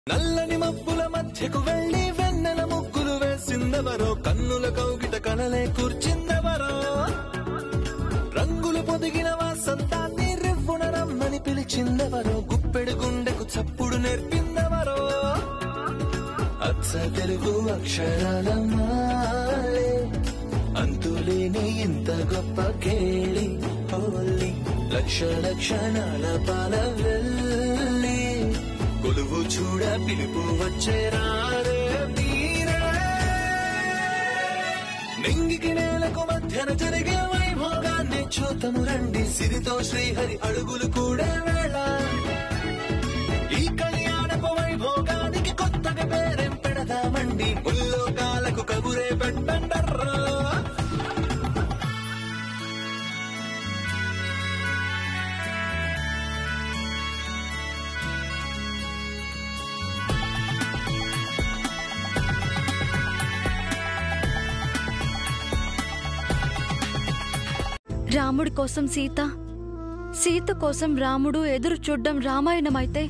నల్లని మబ్బుల మధ్యకు వెళ్లి వెన్నెల ముగ్గులు వేసిందెవరో, కన్నుల కౌగిట కలలే కూర్చిందెవరో, రంగులు పొదిగిన వాసంతాన్ని రివ్వున రమ్మని పిలిచిందెవరో, గుప్పెడు గుండెకు చప్పుడు నేర్పిందెవరో, అచ్చ తెలుగు అక్షరాల మాలే అంతులేని ఇంత గొప్ప కేళి హోలీ, లక్ష లక్షణాల పాల వెళ్ళి కొలువు చూడ పిలుపు వచ్చేరారే వీరే, నింగికి నేలకు మధ్యన జరిగే వైభోగాన్ని చూతము రండి, సిరితో శ్రీహరి అడుగులు కూడే వేళ, ఈ కళ్యాణపు వైభోగానికి కొత్తగా పేరేం పెడదామండి, ముల్లోకాలకు కబురే పెట్టండర్రా. రాముడి కోసం సీత, సీత కోసం రాముడు ఎదురు చూడ్డం రామాయణమైతే,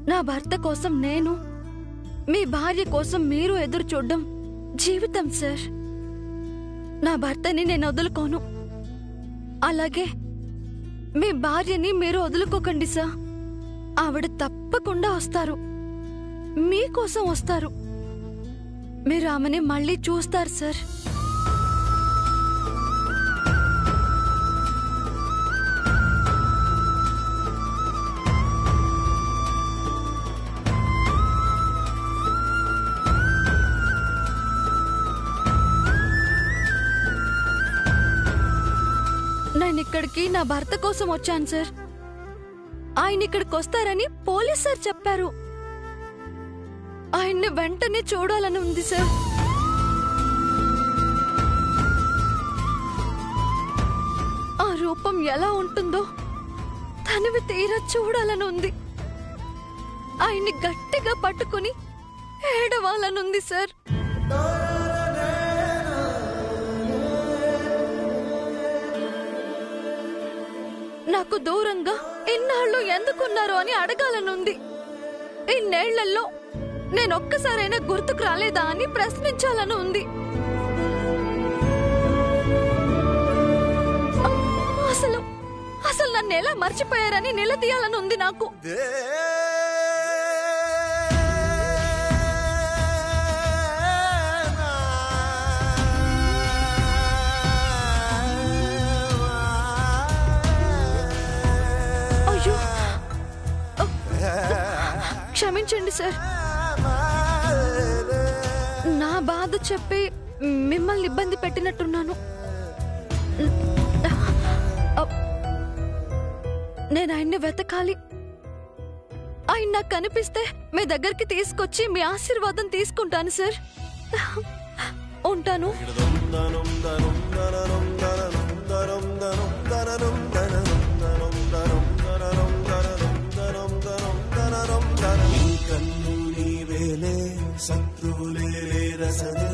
నా భర్త కోసం నేను, మీ భార్య కోసం మీరు ఎదురు చూడ్డం జీవితం సార్. నా భర్తని నేను వదులుకోను, అలాగే మీ భార్యని మీరు వదులుకోకండి సార్. ఆవిడ తప్పకుండా వస్తారు, మీకోసం వస్తారు, మీరు ఆమెని మళ్ళీ చూస్తారు సార్. నేను ఇక్కడికి నా భర్త కోసం వచ్చాను సార్. ఆయన ఇక్కడికి వస్తారని పోలీస్ సార్ చెప్పారు. ఆయన్ని వెంటనే చూడాలని ఉంది సార్. ఆ రూపం ఎలా ఉంటుందో తనవి తీరా చూడాలని ఉంది. ఆయన్ని గట్టిగా పట్టుకుని ఏడవాలనుంది సార్. నాకు దూరంగా ఇన్నాళ్ళు ఎందుకున్నారో అని అడగాలనుంది. ఇన్నేళ్లలో నేనొక్కసారైనా గుర్తుకు రాలేదా అని ప్రశ్నించాలని ఉంది. అసలు అసలు నన్ను ఎలా మర్చిపోయారని నిలదీయాలని ఉంది నాకు. క్షమించండి సార్, నా బాధ చెప్పి మిమ్మల్ని ఇబ్బంది పెట్టినట్టున్నాను. నేను ఆయన్ని వెతకాలి. ఆయన నాకు కనిపిస్తే మీ దగ్గరికి తీసుకొచ్చి మీ ఆశీర్వాదం తీసుకుంటాను సార్. ఉంటాను. శత్రులే రసదే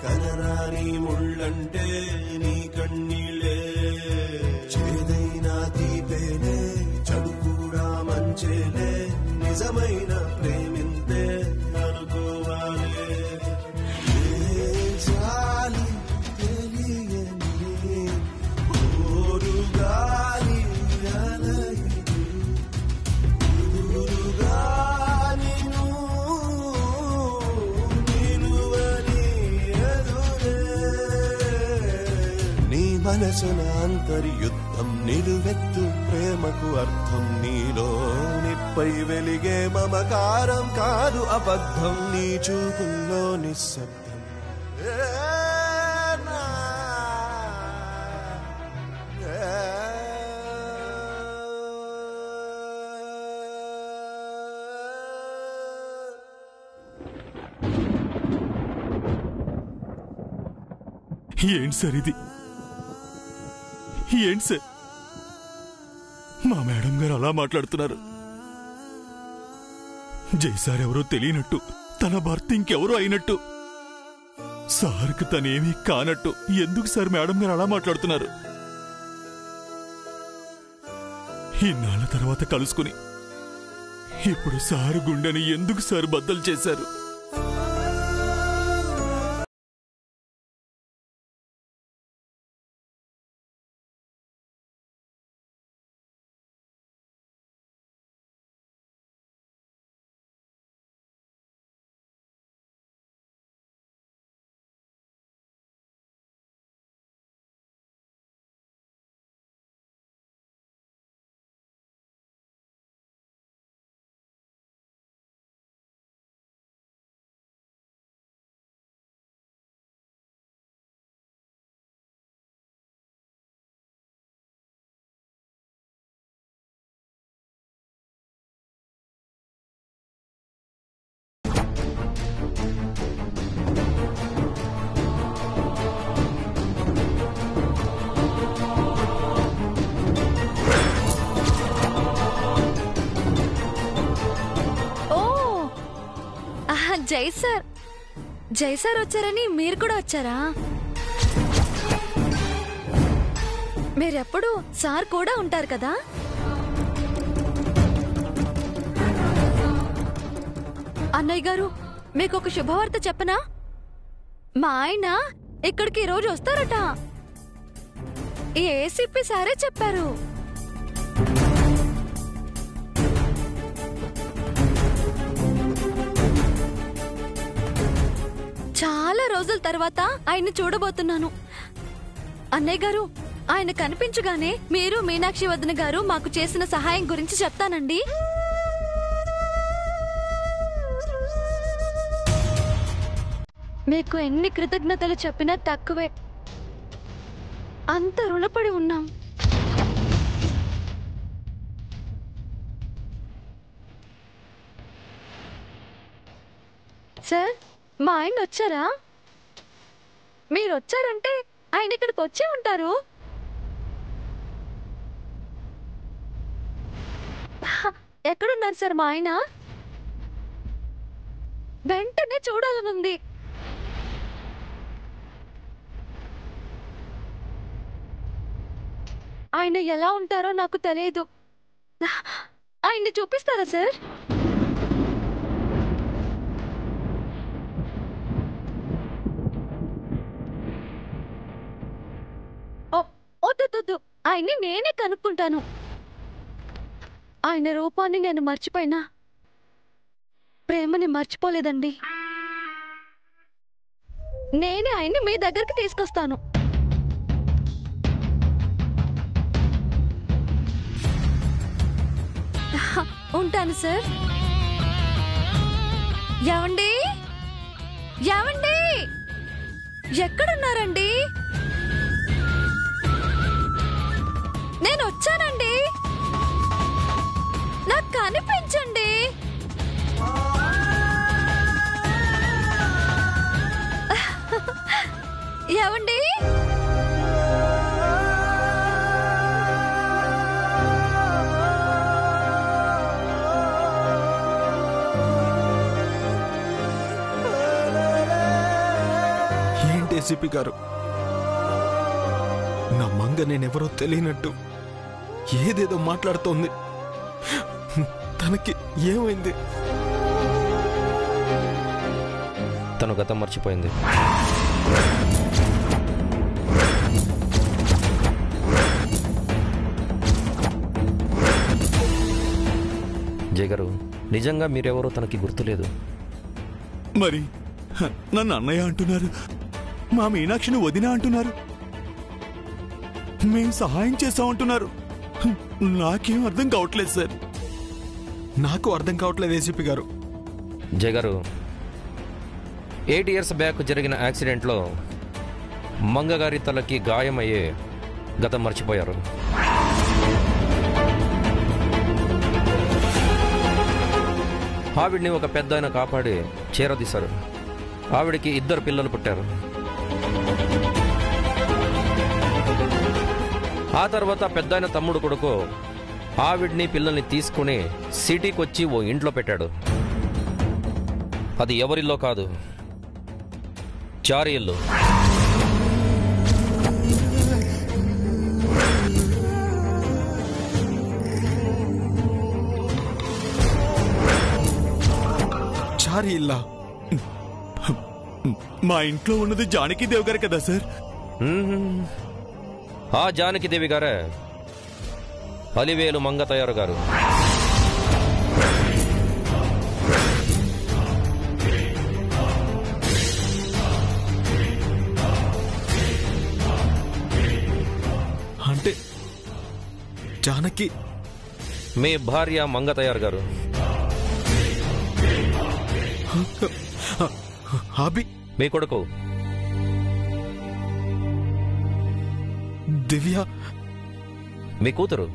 కనరాని ముళ్ళంటే నీ కన్నీళ్ళే, చేదైనా తీపేనే చెడు కూడా మంచేలే, నిజమైన ప్రేమింతే అనుకోవాలే. జాలి తెలియని ఓరుగాలి మనసున అంతర్యుద్ధం, నిలువెత్తు ప్రేమకు అర్థం, నీలో నిప్పై వెలిగే మమకారం కాదు అబద్ధం, నీ చూపుల్లో నిశ్శబ్దం. ఏంటి సార్ ఇది? ఏంటి సార్ మా మేడం గారు అలా మాట్లాడుతున్నారు? జైసార్ ఎవరో తెలియనట్టు, తన భర్త ఇంకెవరో అయినట్టు, సార్కి తనేమీ కానట్టు ఎందుకు సార్ మేడం గారు అలా మాట్లాడుతున్నారు? ఇన్నాళ్ల తర్వాత కలుసుకుని ఇప్పుడు సార్ గుండెని ఎందుకు సార్ బద్దలు చేశారు? జై సార్ వచ్చారని మీరు కూడా వచ్చారా? మీరెప్పుడు సార్ కూడా ఉంటారు కదా? అన్నయ్య గారు, మీకు ఒక శుభవార్త చెప్పనా? మా ఆయన ఇక్కడికి ఈరోజు వస్తారట. ఈ ఏసీపీ సారే చెప్పారు. చాలా రోజుల తర్వాత ఆయన్ని చూడబోతున్నాను. అన్నయ్య గారు, ఆయన కనిపించగానే మీరు మీనాక్షి వదిన గారు మాకు చేసిన సహాయం గురించి చెప్తానండి. మీకు ఎన్ని కృతజ్ఞతలు చెప్పినా తక్కువే. అంత రుణపడి ఉన్నాం. సార్, మా ఆయన వచ్చారా? మీరు వచ్చారంటే ఆయన ఇక్కడికి వచ్చే ఉంటారు. ఎక్కడున్నారు సార్ మా ఆయన? వెంటనే చూడాలనుంది. ఆయన ఎలా ఉంటారో నాకు తెలియదు. ఆయన్ని చూపిస్తారా సార్? వద్దు, ఆయన్ని నేనే కనుక్కుంటాను. ఆయన రూపాన్ని నేను మర్చిపోయినా ప్రేమని మర్చిపోలేదండి. నేనే ఆయన్ని మీ దగ్గరికి తీసుకొస్తాను. ఉంటాను సార్. ఏవండి, ఏవండి, ఎక్కడున్నారండి? నేను వచ్చానండి, నాకు కనిపించండి. ఏవండి? ఏంటి ఏసీపీ గారు, నా మంగ నేనెవరో తెలియనట్టు ఏదేదో మాట్లాడుతోంది. తనకి ఏమైంది? తను గతం మర్చిపోయింది. జయ గారు, నిజంగా మీరెవరో తనకి గుర్తులేదు. మరి నన్ను అన్నయ్య అంటున్నారు, మా మీనాక్షిని వదిన అంటున్నారు, మేం సహాయం చేస్తామంటున్నారు. నాకేం అర్థం కావట్లేదు సార్. నాకు అర్థం కావట్లేదు ఏసీపీ గారు. జయ గారు, 8 years బ్యాక్ జరిగిన యాక్సిడెంట్లో మంగగారి తలకి గాయమయ్యే గతం మర్చిపోయారు. ఆవిడ్ని ఒక పెద్ద ఆయన కాపాడి చేరదీశారు. ఆవిడికి 2 పిల్లలు పుట్టారు. ఆ తర్వాత పెద్ద ఆయన తమ్ముడు కొడుకు ఆవిడ్ని పిల్లల్ని తీసుకుని సిటీకి వచ్చి ఓ ఇంట్లో పెట్టాడు. అది ఎవరిల్లో కాదు, చారి ఇల్లు. సారీ ఇల్లా. మా ఇంట్లో ఉన్నది జానకీదేవి గారు కదా సార్. ఆ జానకీదేవి గారే అలివేలు మంగతయారు గారు. అంటే జానకి మీ భార్య మంగతయారు గారు. అభి మీ కొడుకు దివ్య మీ కూతురు.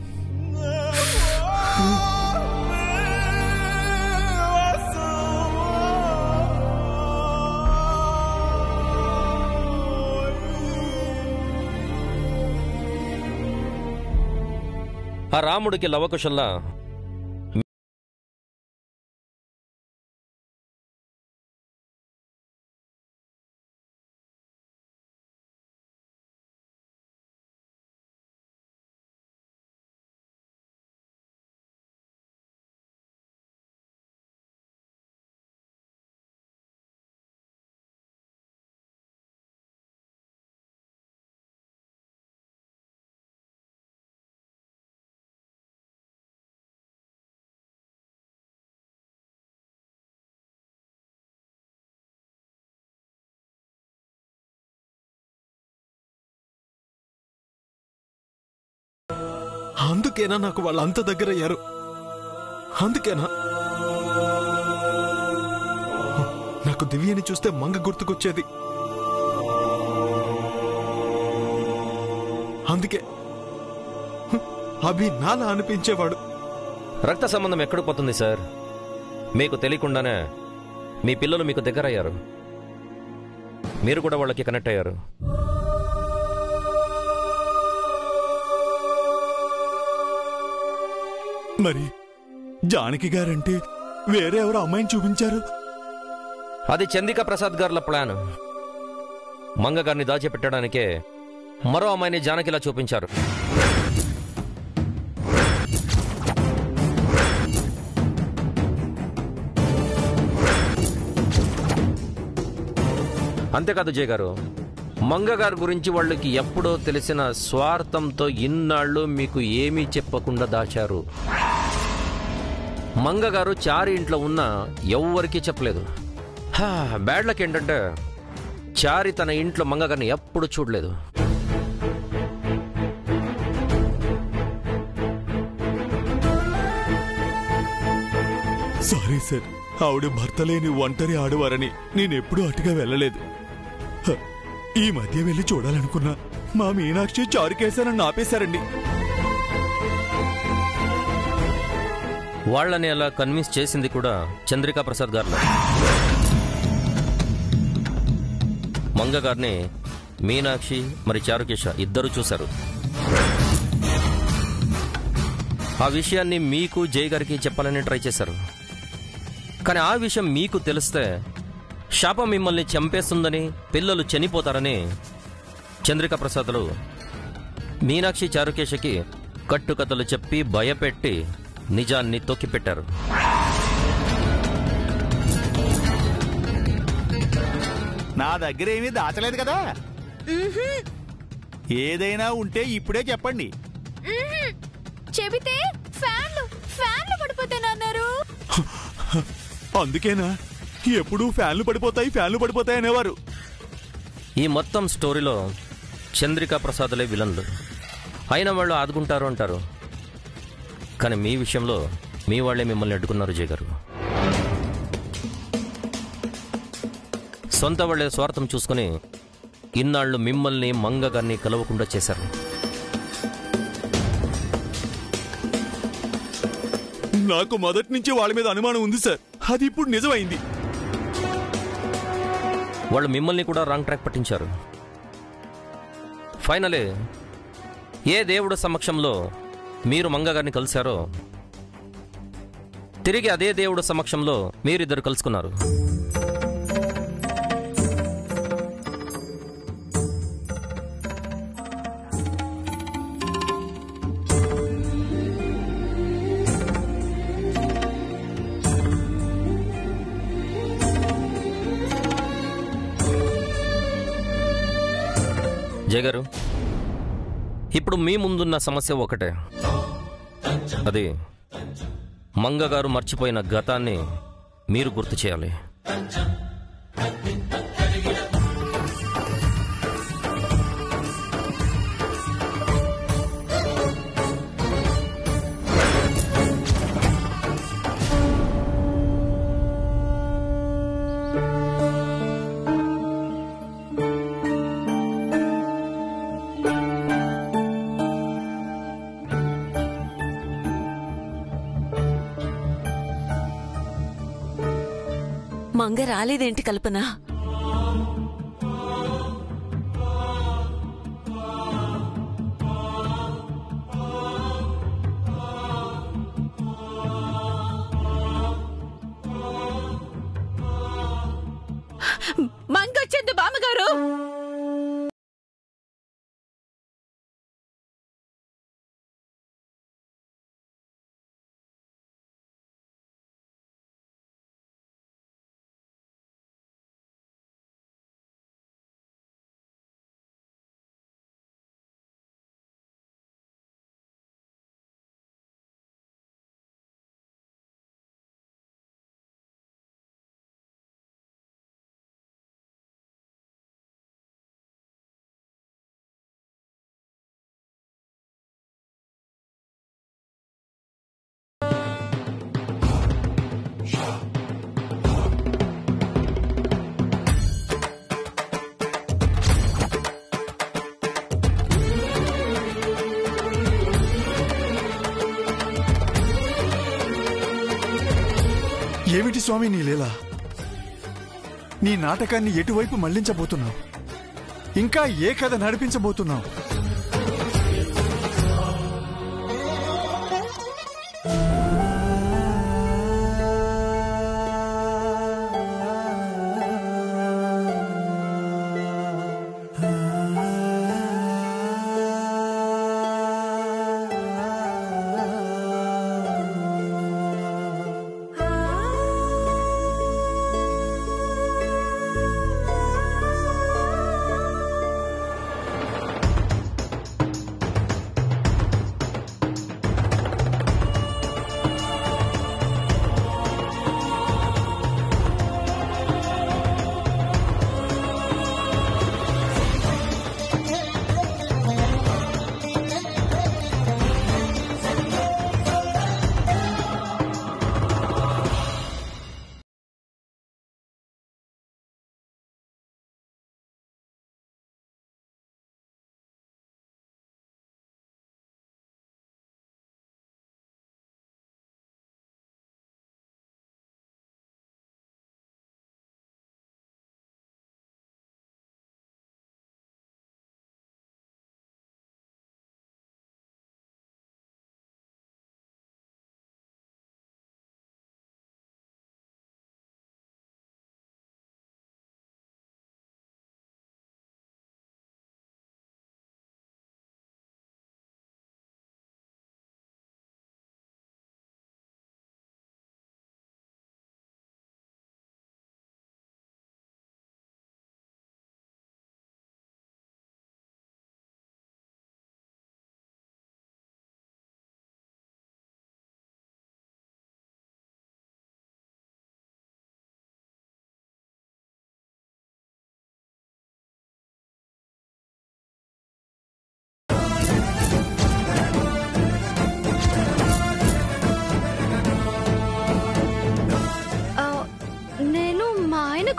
ఆ రాముడికి లవకుశల్లా అందుకేనా నాకు వాళ్ళంత దగ్గరయ్యారు? అందుకేనా నాకు దివ్యని చూస్తే మంగ గుర్తుకొచ్చేది? అందుకే అభి నాలా అనిపించేవాడు. రక్త సంబంధం ఎక్కడికి పోతుంది సార్? మీకు తెలియకుండానే మీ పిల్లలు మీకు దగ్గర అయ్యారు. మీరు కూడా వాళ్ళకి కనెక్ట్ అయ్యారు. మరి జానకి గారంటే వేరే ఎవరు అమ్మాయిని చూపించారు? అది చంద్రికా ప్రసాద్ గారుల ప్లాన్. మంగగారిని దాచిపెట్టడానికే మరో అమ్మాయిని జానకిలా చూపించారు. అంతేకాదు జయ్ గారు, మంగగారి గురించి వాళ్ళకి ఎప్పుడో తెలిసిన స్వార్థంతో ఇన్నాళ్ళు మీకు ఏమీ చెప్పకుండా దాచారు. మంగగారు చారి ఇంట్లో ఉన్నా ఎవ్వరికీ చెప్పలేదు. బ్యాడ్ లక్ ఏంటంటే చారి తన ఇంట్లో మంగగారిని ఎప్పుడు చూడలేదు. సారీ సార్, ఆవిడ భర్త లేని ఒంటరి ఆడవారని నేనెప్పుడూ అటుగా వెళ్ళలేదు. ఈ మధ్య వెళ్ళి చూడాలనుకున్నా మా మీనాక్షి చారుకేశానని ఆపేశారండి. వాళ్ళని అలా కన్విన్స్ చేసింది కూడా చంద్రికా ప్రసాద్ గారు. మంగగారిని మీనాక్షి మరి చారుకేశ ఇద్దరు చూశారు. ఆ విషయాన్ని మీకు జయ్ గారికి చెప్పాలని ట్రై చేశారు. కానీ ఆ విషయం మీకు తెలిస్తే శాపం మిమ్మల్ని చంపేస్తుందని, పిల్లలు చనిపోతారని చంద్రికా ప్రసాద్లు మీనాక్షి చారుకేశకి కట్టుకథలు చెప్పి భయపెట్టి నిజాన్ని తొక్కిపెట్టారు. నా దగ్గర ఏమీ దాచలేదు కదా. ఏదైనా ఉంటే ఇప్పుడే చెప్పండి. చెబితే ఫ్యాన్లు పడిపోతానన్నారు. అందుకేనా ఎప్పుడూ ఫ్యాన్లు పడిపోతాయి అనేవారు. ఈ మొత్తం స్టోరీలో చంద్రికా ప్రసాద్లే విలన్లు. అయినా వాళ్ళు ఆదుకుంటారు అంటారు, కానీ మీ విషయంలో మీ వాళ్లే మిమ్మల్ని అడ్డుకున్నారు జయ్ గారు. సొంత వాళ్లే స్వార్థం చూసుకుని ఇన్నాళ్లు మిమ్మల్ని మంగగారిని కలవకుండా చేశారు. నాకు మొదటి నుంచి వాళ్ళ మీద అనుమానం ఉంది సార్. అది ఇప్పుడు నిజమైంది. వాళ్ళు మిమ్మల్ని కూడా రాంగ్ ట్రాక్ పట్టించారు. ఫైనలే ఏ దేవుడు సమక్షంలో మీరు మంగగారిని కలిశారో తిరిగి అదే దేవుడు సమక్షంలో మీరిద్దరు కలుసుకున్నారు. జయగారు, ఇప్పుడు మీ ముందున్న సమస్య ఒకటే. అది మంగగారు మర్చిపోయిన గతాన్ని మీరు గుర్తు చేయాలి. మంగ రాలేదేంటి కల్పన? మంగొచ్చింది బామ్మగారు. ఏమిటి స్వామి నీ లీల? నీ నాటకాన్ని ఎటువైపు మళ్లించబోతున్నావు? ఇంకా ఏ కథ నడిపించబోతున్నావు?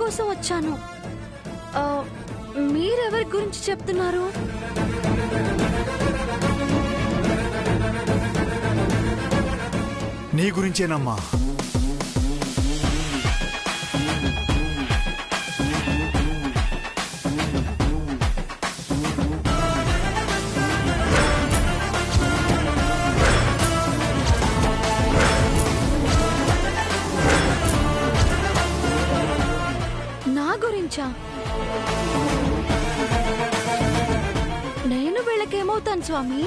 కోసం వచ్చాను. మీరెవరి గురించి చెప్తున్నారు? నీ గురించేనమ్మా. నా గురించా? నేను వీళ్ళకేమవుతాను స్వామి?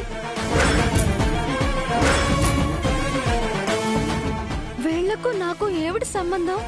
వీళ్లకు నాకు ఏమిటి సంబంధం?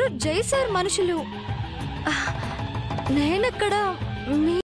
మీరు జై సార్ మనుషులు. నేనెక్కడ మీ